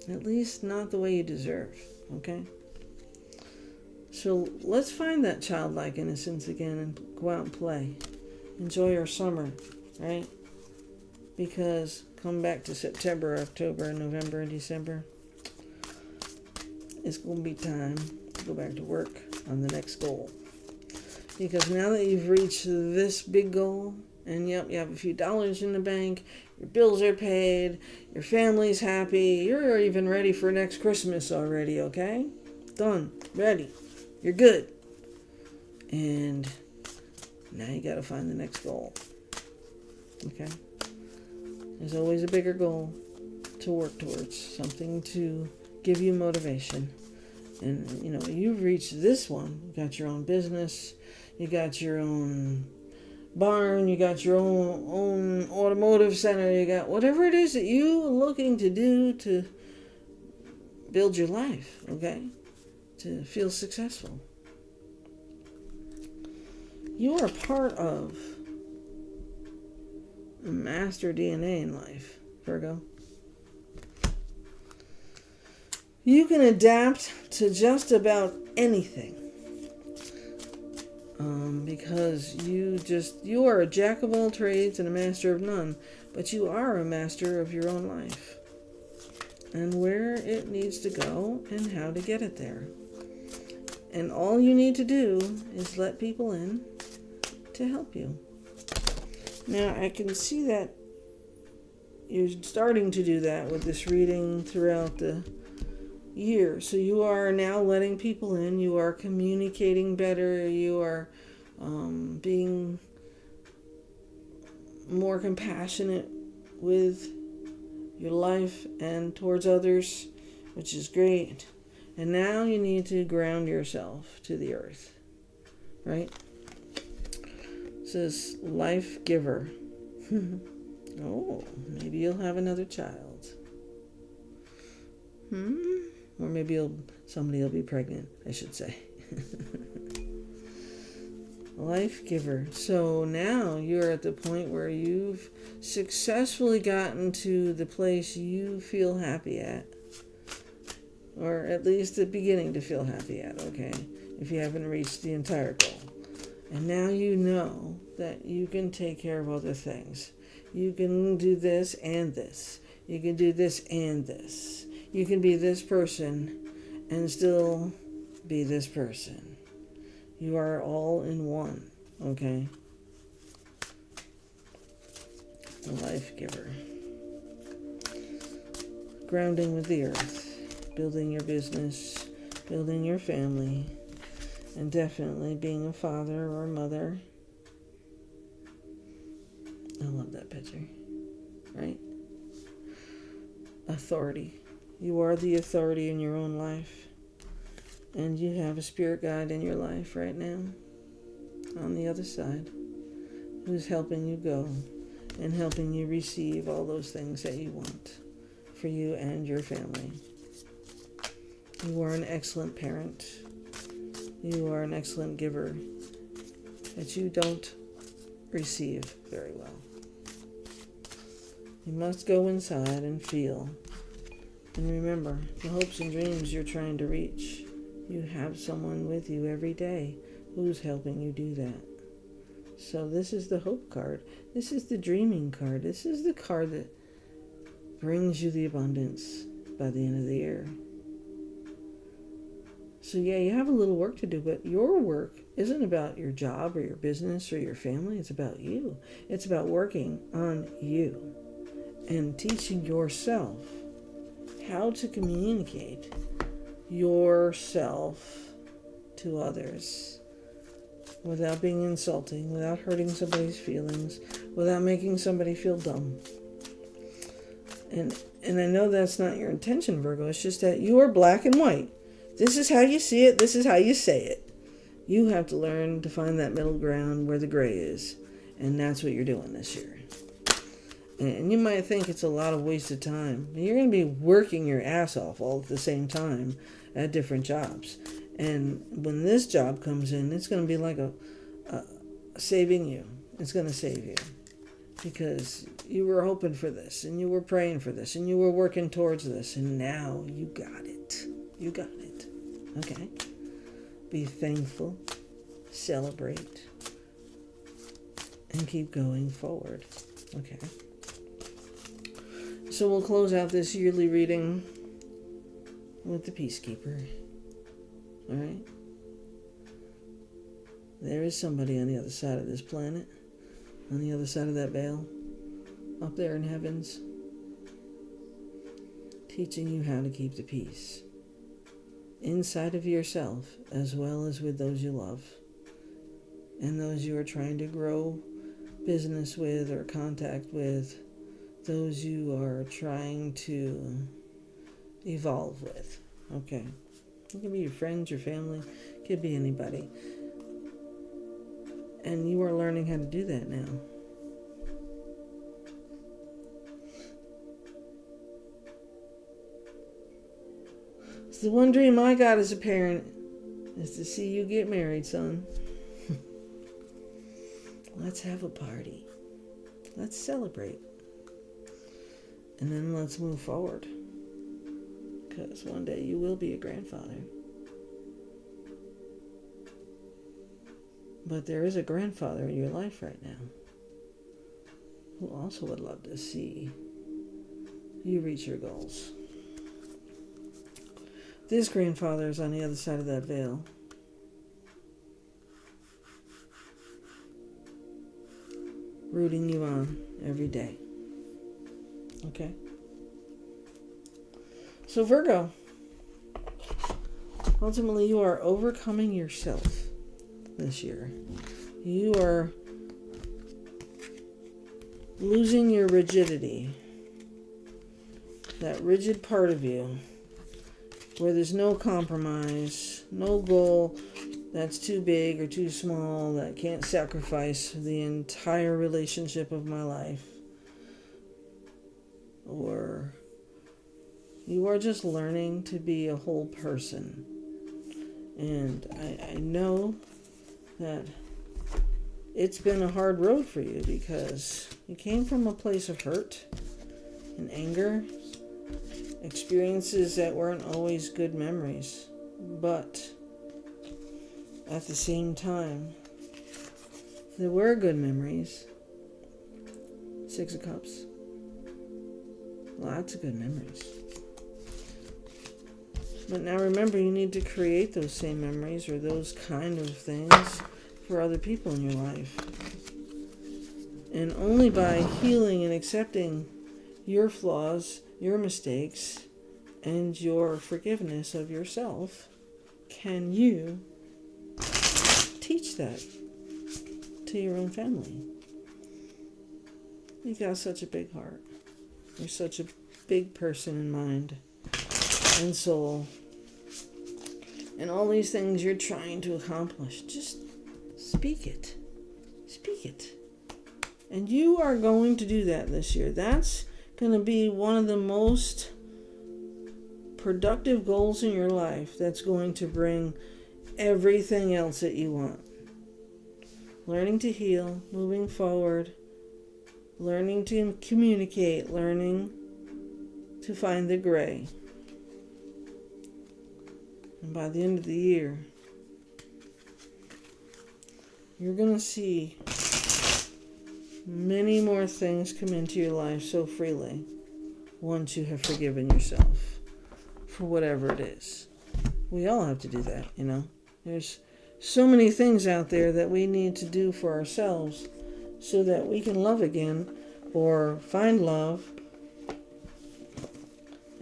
At least not the way you deserve, okay? So let's find that childlike innocence again and go out and play. Enjoy our summer, right? Because come back to September, October, November, and December, it's going to be time to go back to work on the next goal. Because now that you've reached this big goal, and yep, you have a few dollars in the bank, your bills are paid, your family's happy, you're even ready for next Christmas already, okay? Done. Ready. You're good. And now you got to find the next goal. Okay? There's always a bigger goal to work towards, something to give you motivation. And, you've reached this one. You got your own business. You got your own barn. You got your own automotive center. You got whatever it is that you are looking to do to build your life, okay? To feel successful. You are part of a master DNA in life, Virgo. You can adapt to just about anything. Because you are a jack of all trades and a master of none, but you are a master of your own life and where it needs to go and how to get it there. And all you need to do is let people in to help you. Now, I can see that you're starting to do that with this reading throughout the year. So you are now letting people in. You are communicating better. You are being more compassionate with your life and towards others, which is great. And now you need to ground yourself to the earth, right? It says life giver. Oh, maybe you'll have another child. Or maybe somebody will be pregnant, I should say. Life giver. So now you're at the point where you've successfully gotten to the place you feel happy at. Or at least the beginning to feel happy at, okay? If you haven't reached the entire goal. And now you know that you can take care of other things. You can do this and this. You can do this and this. You can be this person and still be this person. You are all in one, okay? The life giver. Grounding with the earth. Building your business. Building your family. And definitely being a father or a mother. I love that picture. Right? Authority. You are the authority in your own life. And you have a spirit guide in your life right now, on the other side, who's helping you go and helping you receive all those things that you want for you and your family. You are an excellent parent. You are an excellent giver, but you don't receive very well. You must go inside and feel. And remember, the hopes and dreams you're trying to reach, you have someone with you every day who's helping you do that. So this is the hope card. This is the dreaming card. This is the card that brings you the abundance by the end of the year. So yeah, you have a little work to do, but your work isn't about your job or your business or your family. It's about you. It's about working on you and teaching yourself how to communicate yourself to others without being insulting, without hurting somebody's feelings, without making somebody feel dumb. And I know that's not your intention, Virgo. It's just that you are black and white. This is how you see it. This is how you say it. You have to learn to find that middle ground where the gray is. And that's what you're doing this year. And you might think it's a lot of wasted time. You're going to be working your ass off all at the same time at different jobs. And when this job comes in, it's going to be like a saving you. It's going to save you. Because you were hoping for this, and you were praying for this, and you were working towards this, and now you got it. You got it. Okay? Be thankful, celebrate, and keep going forward. Okay? So we'll close out this yearly reading with the Peacekeeper. Alright? There is somebody on the other side of this planet, on the other side of that veil, up there in heavens, teaching you how to keep the peace inside of yourself as well as with those you love and those you are trying to grow business with or contact with, those you are trying to evolve with. Okay? It could be your friends, your family, it could be anybody. And you are learning how to do that now. So the one dream I got as a parent is to see you get married, son. Let's have a party. Let's celebrate. And then let's move forward. Because one day you will be a grandfather. But there is a grandfather in your life right now who also would love to see you reach your goals. This grandfather is on the other side of that veil. Rooting you on every day. Okay? So Virgo, ultimately you are overcoming yourself this year. You are losing your rigidity. That rigid part of you where there's no compromise, no goal that's too big or too small, that can't sacrifice the entire relationship of my life. Or you are just learning to be a whole person. And I know that it's been a hard road for you because you came from a place of hurt and anger, experiences that weren't always good memories, but at the same time, there were good memories. 6 of Cups. Lots of good memories. But now remember, you need to create those same memories or those kind of things for other people in your life. And only by healing and accepting your flaws, your mistakes, and your forgiveness of yourself can you teach that to your own family. You got such a big heart. You're such a big person in mind and soul. And all these things you're trying to accomplish, just speak it. Speak it. And you are going to do that this year. That's going to be one of the most productive goals in your life that's going to bring everything else that you want. Learning to heal, moving forward, learning to communicate, learning to find the gray. And by the end of the year, you're going to see many more things come into your life so freely once you have forgiven yourself for whatever it is. We all have to do that, you know. There's so many things out there that we need to do for ourselves so that we can love again or find love.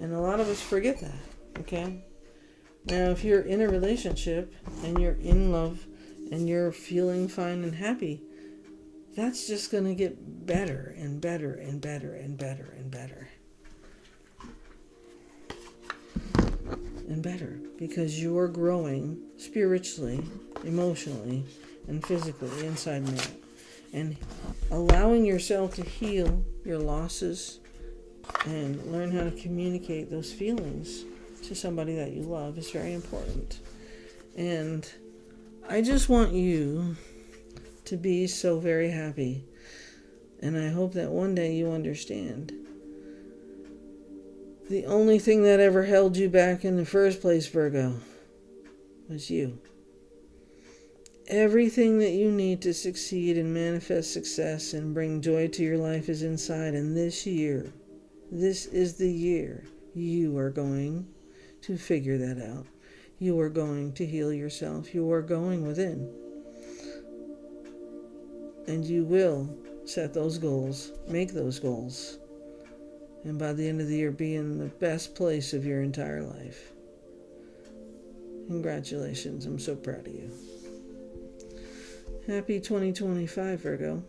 And a lot of us forget that, okay? Now, if you're in a relationship and you're in love and you're feeling fine and happy, that's just going to get better and better and better and better and better. And better, because you are growing spiritually, emotionally, and physically inside and out. and allowing yourself to heal your losses and learn how to communicate those feelings to somebody that you love is very important. And I just want you to be so very happy. And I hope that one day you understand. The only thing that ever held you back in the first place, Virgo, was you. Everything that you need to succeed and manifest success and bring joy to your life is inside. And this year, this is the year you are going to figure that out. You are going to heal yourself. You are going within. And you will set those goals, make those goals, and by the end of the year be in the best place of your entire life. Congratulations. I'm so proud of you. Happy 2025, Virgo.